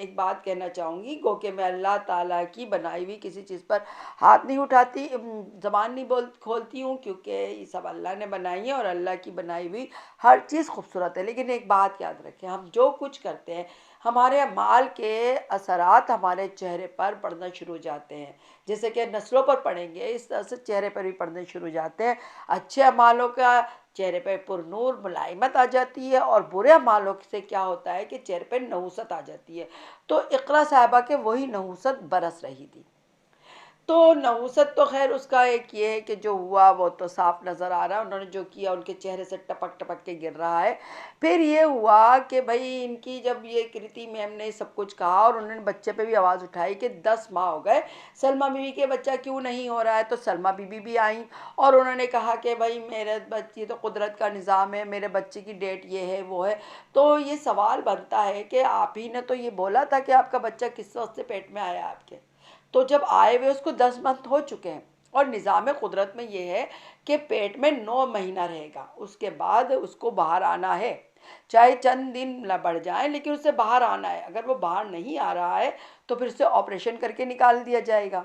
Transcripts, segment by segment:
ایک بات کہنا چاہوں گی، گو کہ میں اللہ تعالیٰ کی بنائی ہوئی کسی چیز پر ہاتھ نہیں اٹھاتی، زبان نہیں کھولتی ہوں، کیونکہ یہ سب اللہ نے بنائی ہے اور اللہ کی بنائی ہوئی ہر چیز خوبصورت ہے۔ لیکن ایک بات یاد رکھیں، ہم جو کچھ کرتے ہیں ہمارے اعمال کے اثرات ہمارے چہرے پر پڑنا شروع ہو جاتے ہیں، جیسے کہ نسلوں پر پڑیں گے اس طرح سے چہرے پر بھی پڑنے شروع ہو جاتے ہیں۔ اچھے اعمالوں کا چہرے پہ پر نور ملائمت آ جاتی ہے، اور برے اعمالوں سے کیا ہوتا ہے کہ چہرے پہ نحوست آ جاتی ہے۔ تو اقرا صاحبہ کے وہی نحوست برس رہی تھی۔ تو نحوست تو خیر اس کا ایک یہ ہے کہ جو ہوا وہ تو صاف نظر آ رہا ہے، انہوں نے جو کیا ان کے چہرے سے ٹپک ٹپک کے گر رہا ہے۔ پھر یہ ہوا کہ بھائی ان کی جب یہ کرتی میم نے سب کچھ کہا اور انہوں نے بچے پہ بھی آواز اٹھائی کہ 10 ماہ ہو گئے سلمیٰ بیوی کے بچہ کیوں نہیں ہو رہا ہے، تو سلمیٰ بیوی بھی آئیں اور انہوں نے کہا کہ بھائی میرے بچی تو قدرت کا نظام ہے، میرے بچے کی ڈیٹ یہ ہے وہ ہے۔ تو یہ سوال بنتا ہے کہ آپ ہی نے تو یہ بولا تھا کہ آپ کا بچہ کس وقت سے پیٹ میں آیا آپ کے، تو جب آئے ہوئے اس کو 10 منتھ ہو چکے ہیں، اور نظام قدرت میں یہ ہے کہ پیٹ میں 9 مہینہ رہے گا، اس کے بعد اس کو باہر آنا ہے، چاہے چند دن نہ بڑھ جائیں لیکن اسے باہر آنا ہے۔ اگر وہ باہر نہیں آ رہا ہے تو پھر اسے آپریشن کر کے نکال دیا جائے گا،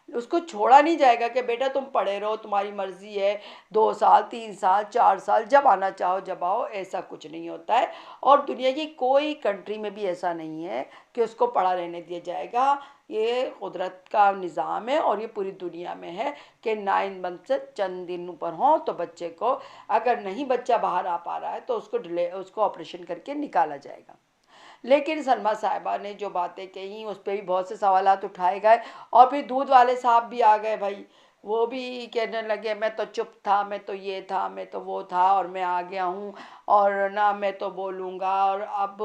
اس کو چھوڑا نہیں جائے گا کہ بیٹا تم پڑے رہو، تمہاری مرضی ہے، 2 سال 3 سال 4 سال جب آنا چاہو جب آؤ، ایسا کچھ نہیں ہوتا ہے۔ اور دنیا کی کوئی کنٹری میں بھی ایسا نہیں ہے کہ اس کو پڑا رہنے دیا جائے گا، یہ قدرت کا نظام ہے اور یہ پوری دنیا میں ہے کہ 9 منتھ سے چند دن اوپر ہوں تو بچے کو اگر نہیں بچہ باہر آ پا رہا ہے تو اس کو آپریشن کر کے نکالا جائے گا۔ لیکن سلمیٰ صاحبہ نے جو باتیں کہیں اس پہ بھی بہت سے سوالات اٹھائے گئے، اور پھر دودھ والے صاحب بھی آ گئے بھائی، وہ بھی کہنے لگے میں تو چپ تھا، میں تو یہ تھا، میں تو وہ تھا، اور میں آ گیا ہوں اور نہ میں تو بولوں گا، اور اب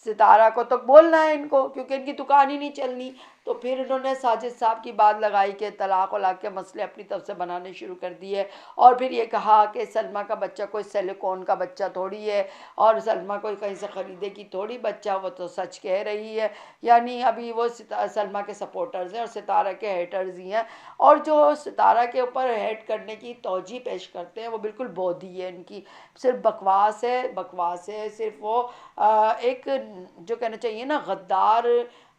ستارہ کو تو بولنا ہے ان کو کیونکہ ان کی دکان ہی نہیں چلنی۔ تو پھر انہوں نے ساجد صاحب کی بات لگائی کہ طلاق ولاق کے مسئلے اپنی طرف سے بنانے شروع کر دیے، اور پھر یہ کہا کہ سلمیٰ کا بچہ کوئی سلیکون کا بچہ تھوڑی ہے، اور سلمیٰ کوئی کہیں سے خریدے کی تھوڑی بچہ، وہ تو سچ کہہ رہی ہے۔ یعنی ابھی وہ سلمیٰ کے سپورٹرز ہیں اور ستارہ کے ہیٹرز ہی ہیں، اور جو ستارہ کے اوپر ہیٹ کرنے کی توجہ پیش کرتے ہیں وہ بالکل بودھی ہے، ان کی صرف بکواس ہے، بکواس ہے صرف۔ وہ ایک جو کہنا چاہیے نا غدار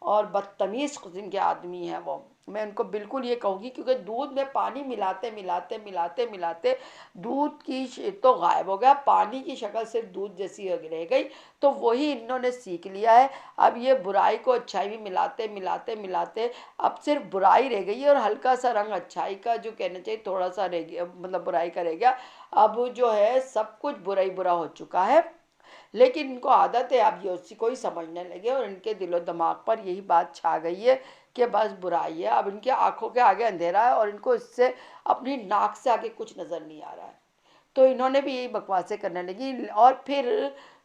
اور بدتمیز قسم کے آدمی ہیں وہ، میں ان کو بالکل یہ کہوں گی، کیونکہ دودھ میں پانی ملاتے ملاتے ملاتے ملاتے دودھ کی تو غائب ہو گیا، پانی کی شکل صرف دودھ جیسی رہ گئی، تو وہی انہوں نے سیکھ لیا ہے۔ اب یہ برائی کو اچھائی میں ملاتے ملاتے ملاتے اب صرف برائی رہ گئی ہے، اور ہلکا سا رنگ اچھائی کا جو کہنا چاہیے تھوڑا سا رہ گیا، مطلب برائی کا رہ گیا۔ اب جو ہے سب کچھ برا ہی برا ہو چکا ہے، لیکن ان کو عادت ہے اب یہ اسی کو ہی سمجھنے لگے، اور ان کے دل و دماغ پر یہی بات چھا گئی ہے کہ بس برائی ہے۔ اب ان کی آنکھوں کے آگے اندھیرا ہے اور ان کو اس سے اپنی ناک سے آگے کچھ نظر نہیں آ رہا ہے، تو انہوں نے بھی یہی بکواسیں کرنے لگی۔ اور پھر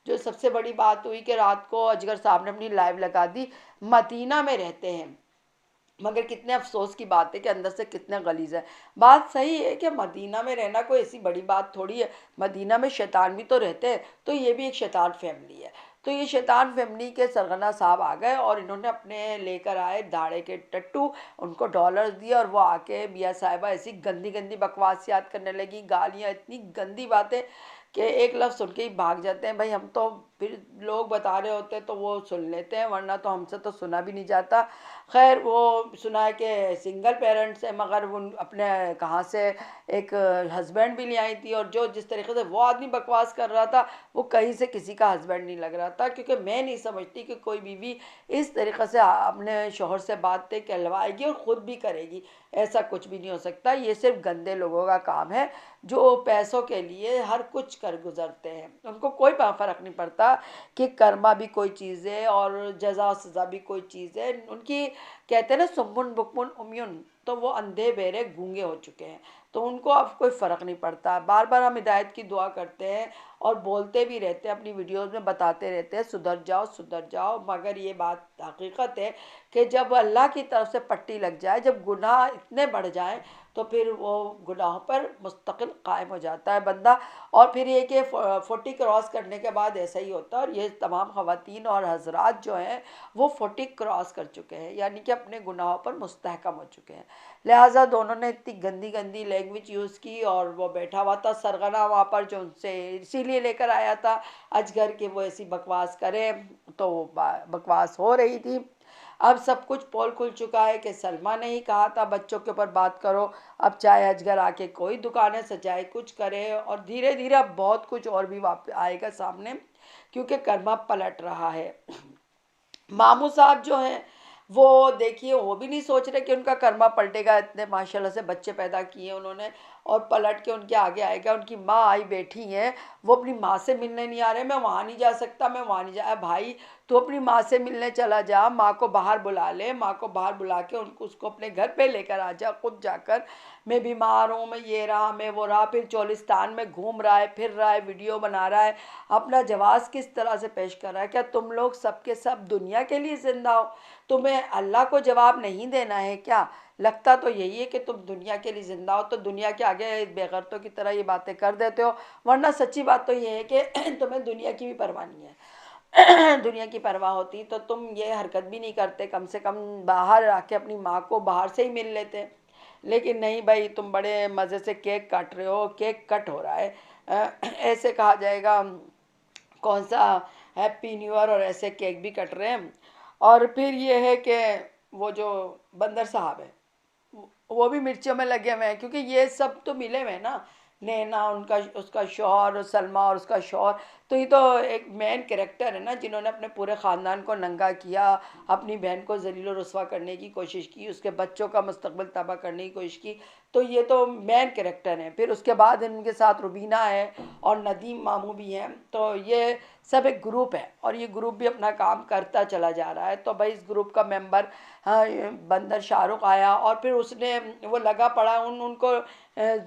جو سب سے بڑی بات ہوئی کہ رات کو اجگر صاحب نے اپنی لائیو لگا دی، مدینہ میں رہتے ہیں مگر کتنے افسوس کی بات ہے کہ اندر سے کتنے غلیظ ہے۔ بات صحیح ہے کہ مدینہ میں رہنا کوئی ایسی بڑی بات تھوڑی ہے، مدینہ میں شیطان بھی تو رہتے ہیں، تو یہ بھی ایک شیطان فیملی ہے۔ تو یہ شیطان فیملی کے سرغنہ صاحب آ گئے اور انہوں نے اپنے لے کر آئے دھاڑے کے ٹٹو، ان کو ڈالرز دیے، اور وہ آ کے میاں صاحبہ ایسی گندی گندی بکواسیات کرنے لگی، گالیاں، اتنی گندی باتیں کہ ایک لفظ سن کے ہی بھاگ جاتے ہیں بھائی، ہم تو پھر لوگ بتا رہے ہوتے ہیں تو وہ سن لیتے ہیں، ورنہ تو ہم سے تو سنا بھی نہیں جاتا۔ خیر وہ سنا ہے کہ سنگل پیرنٹس ہیں، مگر وہ اپنے کہاں سے ایک ہسبینڈ بھی لے آئی تھی، اور جو جس طریقے سے وہ آدمی بکواس کر رہا تھا وہ کہیں سے کسی کا ہسبینڈ نہیں لگ رہا تھا، کیونکہ میں نہیں سمجھتی کہ کوئی بیوی اس طریقے سے اپنے شوہر سے باتیں کہلوائے گی اور خود بھی کرے گی، ایسا کچھ بھی نہیں ہو سکتا۔ یہ صرف گندے لوگوں کا کام ہے جو پیسوں کے لیے ہر کچھ کر گزرتے ہیں، ان کو کوئی فرق نہیں پڑتا کہ کرما بھی کوئی چیز ہے اور جزا و سزا بھی کوئی چیز ہے۔ ان کی کہتے ہیں نا سمن بکمن امیون، تو وہ اندھے بہرے گونگے ہو چکے ہیں، تو ان کو اب کوئی فرق نہیں پڑتا۔ بار بار ہم ہدایت کی دعا کرتے ہیں اور بولتے بھی رہتے ہیں، اپنی ویڈیوز میں بتاتے رہتے ہیں سدھر جاؤ سدھر جاؤ، مگر یہ بات حقیقت ہے کہ جب اللہ کی طرف سے پٹی لگ جائے، جب گناہ اتنے بڑھ جائیں تو پھر وہ گناہوں پر مستقل قائم ہو جاتا ہے بندہ۔ اور پھر یہ کہ 40 کراس کرنے کے بعد ایسا ہی ہوتا ہے، اور یہ تمام خواتین اور حضرات جو ہیں وہ 40 کراس کر چکے ہیں، یعنی کہ اب اپنے گناہوں پر مستحکم ہو چکے ہیں. لہٰذا دونوں نے اتنی گندی گندی لینگویج یوز کی، اور وہ بیٹھا ہوا تھا سرغنہ وہاں پر جو ان سے اسی لیے لے کر آیا تھا اجگر کہ وہ ایسی بکواس کرے، تو وہ بکواس ہو رہی تھی. اب سب کچھ پول کھل چکا ہے کہ سلمیٰ نے ہی کہا تھا بچوں کے اوپر بات کرو. اب چاہے اجگر آ کے کوئی دکانیں سجائے کچھ کرے، اور دھیرے دھیرے اب بہت کچھ اور بھی آئے گا سامنے، کیونکہ کرما پلٹ رہا ہے. ماموں صاحب جو ہیں وہ دیکھیے وہ بھی نہیں سوچ رہے کہ ان کا کرما پلٹے گا. اتنے ماشاءاللہ سے بچے پیدا کیے انہوں نے، اور پلٹ کے ان کے آگے آئے گا. ان کی ماں آئی بیٹھی ہیں، وہ اپنی ماں سے ملنے نہیں آ رہے. میں وہاں نہیں جا سکتا، میں وہاں نہیں جا. بھائی تو اپنی ماں سے ملنے چلا جا، ماں کو باہر بلا لے، ماں کو باہر بلا کے اس کو اپنے گھر پہ لے کر آ جا خود جا کر. میں بیمار ہوں، میں یہ رہا میں وہ رہا. پھر چولستان میں گھوم رہا ہے، پھر رہا ہے، ویڈیو بنا رہا ہے، اپنا جواز کس طرح سے پیش کر رہا ہے. کیا تم لوگ سب کے سب دنیا کے لیے زندہ ہو؟ تمہیں اللہ کو جواب نہیں دینا ہے کیا؟ لگتا تو یہی ہے کہ تم دنیا کے لیے زندہ ہو تو دنیا کے آگے بے غیرتوں کی طرح یہ باتیں کر دیتے ہو. ورنہ سچی بات تو یہ ہے کہ تمہیں دنیا کی بھی پرواہ نہیں ہے. دنیا کی پرواہ ہوتی تو تم یہ حرکت بھی نہیں کرتے، کم سے کم باہر آ کے اپنی ماں کو باہر سے ہی مل لیتے. لیکن نہیں بھائی، تم بڑے مزے سے کیک کاٹ رہے ہو، کیک کٹ ہو رہا ہے. ایسے کہا جائے گا کون سا ہیپی نیو ایئر، اور ایسے کیک بھی کٹ رہے ہیں. اور پھر یہ ہے کہ وہ جو بندر صاحب ہیں وہ بھی مرچوں میں لگے ہوئے ہیں، کیونکہ یہ سب تو ملے ہوئے ہیں نا. نینا اس کا شوہر، سلمیٰ اور اس کا شوہر، تو یہ تو ایک مین کریکٹر ہے نا، جنہوں نے اپنے پورے خاندان کو ننگا کیا، اپنی بہن کو ذلیل و رسوا کرنے کی کوشش کی، اس کے بچوں کا مستقبل تباہ کرنے کی کوشش کی. تو یہ تو مین کریکٹر ہیں. پھر اس کے بعد ان کے ساتھ روبینہ ہے اور ندیم ماموں بھی ہیں. تو یہ سب ایک گروپ ہے، اور یہ گروپ بھی اپنا کام کرتا چلا جا رہا ہے. تو بھائی اس گروپ کا ممبر بندر شاہ رخ آیا، اور پھر اس نے وہ لگا پڑا ان کو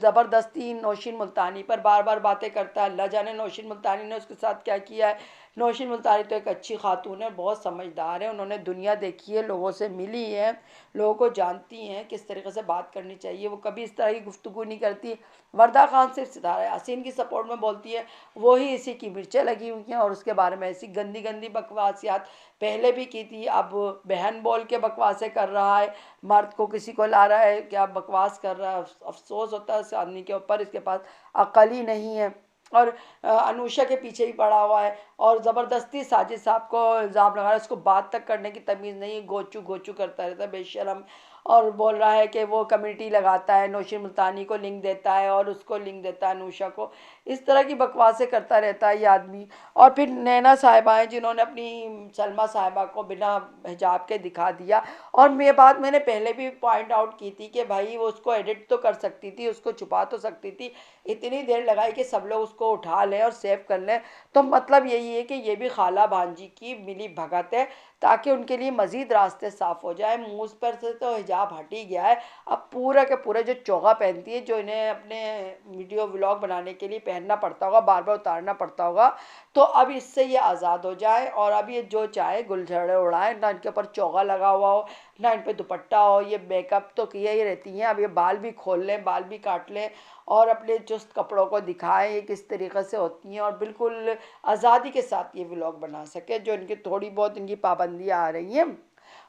زبردستی نوشین ملتانی پر بار بار باتیں کرتا ہے. اللہ جانے نوشین ملتانی نے اس کے ساتھ کیا کیا ہے. نوشین ملتانی تو ایک اچھی خاتون ہے، بہت سمجھدار ہے، انہوں نے دنیا دیکھی ہے، لوگوں سے ملی ہے، لوگوں کو جانتی ہیں کس طریقے سے بات کرنی چاہیے. وہ کبھی اس طرح کی گفتگو نہیں کرتی. وردہ خان صرف ستارہ یاسین کی سپورٹ میں بولتی ہے، وہی اسی کی مرچیں لگی ہوئی ہیں، اور اس کے بارے میں ایسی گندی گندی بکواسیات پہلے بھی کی تھی. اب بہن بول کے بکواسیں کر رہا ہے، مرد کو کسی کو لا رہا ہے، کیا بکواس کر رہا ہے. افسوس ہوتا ہے اس آدمی کے اوپر، اس کے پاس عقل ہی نہیں ہے. اور انوشا کے پیچھے ہی پڑا ہوا ہے، اور زبردستی ساجد صاحب کو الزام لگا رہا ہے. اس کو بات تک کرنے کی تمیز نہیں، گوچو گوچو کرتا رہتا ہے بے شرم. اور بول رہا ہے کہ وہ کمیٹی لگاتا ہے، نوشین ملتانی کو لنک دیتا ہے اور اس کو لنک دیتا ہے انوشا کو. اس طرح کی بکواسیں کرتا رہتا ہے یہ آدمی. اور پھر نینا صاحبہ ہیں جنہوں نے اپنی سلمیٰ صاحبہ کو بنا حجاب کے دکھا دیا. اور یہ بات میں نے پہلے بھی پوائنٹ آؤٹ کی تھی کہ بھائی وہ اس کو ایڈٹ تو کر سکتی تھی، اس کو چھپا تو سکتی تھی. اتنی دیر لگائی کہ سب لوگ اس کو اٹھا لیں اور سیو کر لیں. تو مطلب یہی ہے کہ یہ بھی خالہ بھانجی کی ملی بھگت ہے، تاکہ ان کے لیے مزید راستے صاف ہو جائیں. منہ پر سے تو حجاب ہٹ ہی گیا ہے، اب پورا کے پورے جو چوغا پہنتی ہے، جو انہیں اپنے ویڈیو ولاگ بنانے کے لیے پہننا پڑتا ہوگا، بار بار اتارنا پڑتا ہوگا، تو اب اس سے یہ آزاد ہو جائے. اور اب یہ جو چاہے گل جھڑے اڑائیں، نہ ان کے اوپر چوغا لگا ہوا ہو، نہ ان پہ دوپٹہ ہو. یہ میک اپ تو کیے ہی رہتی ہیں، اب یہ بال بھی کھول لیں، بال بھی کاٹ لیں، اور اپنے چست کپڑوں کو دکھائیں یہ کس طریقے سے ہوتی ہیں، اور بالکل آزادی کے ساتھ یہ ولاگ بنا سکے. جو ان کی تھوڑی بہت ان کی پابندیاں آ رہی ہیں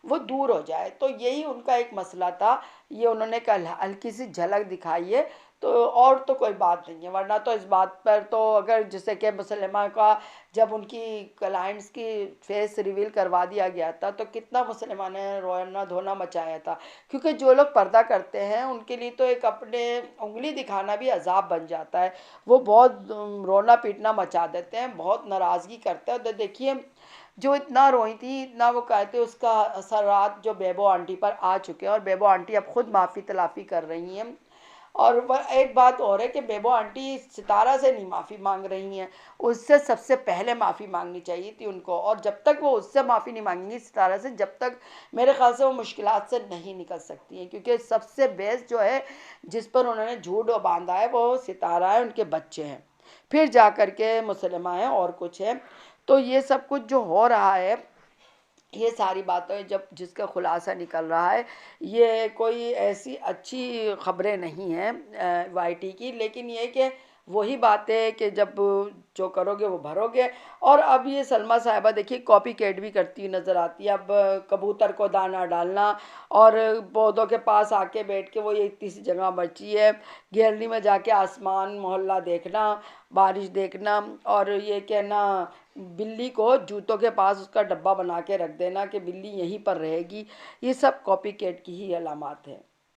وہ دور ہو جائے. تو یہی ان کا ایک مسئلہ تھا. یہ انہوں نے کل ہلکی سی جھلک دکھائی ہے، تو اور تو کوئی بات نہیں ہے. ورنہ تو اس بات پر تو اگر جیسے کہ مسلمہ کا جب ان کی کلائنٹس کی فیس ریویل کروا دیا گیا تھا تو کتنا مسلمہ نے رونا دھونا مچایا تھا. کیونکہ جو لوگ پردہ کرتے ہیں ان کے لیے تو ایک اپنے انگلی دکھانا بھی عذاب بن جاتا ہے. وہ بہت رونا پیٹنا مچا دیتے ہیں، بہت ناراضگی کرتے ہیں. تو دیکھیے جو اتنا روئی تھی، اتنا وہ کہتے اس کا اثرات جو بیبو آنٹی پر آ چکے ہیں، اور بیبو آنٹی اب خود معافی تلافی کر رہی ہیں. اور ایک بات اور ہے کہ بیبو آنٹی ستارہ سے نہیں معافی مانگ رہی ہیں، اس سے سب سے پہلے معافی مانگنی چاہیے تھی ان کو. اور جب تک وہ اس سے معافی نہیں مانگیں گی ستارہ سے، جب تک میرے خیال سے وہ مشکلات سے نہیں نکل سکتی ہیں. کیونکہ سب سے بیس جو ہے جس پر انہوں نے جھوٹ باندھا ہے وہ ستارہ ہے، ان کے بچے ہیں، پھر جا کر کے مسلمہ ہیں اور کچھ ہے. تو یہ سب کچھ جو ہو رہا ہے، یہ ساری باتیں جس کا خلاصہ نکل رہا ہے، یہ کوئی ایسی اچھی خبریں نہیں ہیں وائی ٹی کی. لیکن یہ کہ وہی بات ہے کہ جب جو کرو گے وہ بھرو گے۔ اور اب یہ سلمیٰ صاحبہ دیکھیے کاپی کیٹ بھی کرتی ہوئی نظر آتی ہے۔ اب کبوتر کو دانہ ڈالنا اور پودوں کے پاس آ کے بیٹھ کے وہ یہ اتنی سی جگہ بچی ہے، گیلری میں جا کے آسمان محلہ دیکھنا، بارش دیکھنا، اور یہ کہنا بلی کو جوتوں کے پاس اس کا ڈبہ بنا کے رکھ دینا کہ بلی یہیں پر رہے گی، یہ سب کاپی کیٹ کی ہی علامات ہیں۔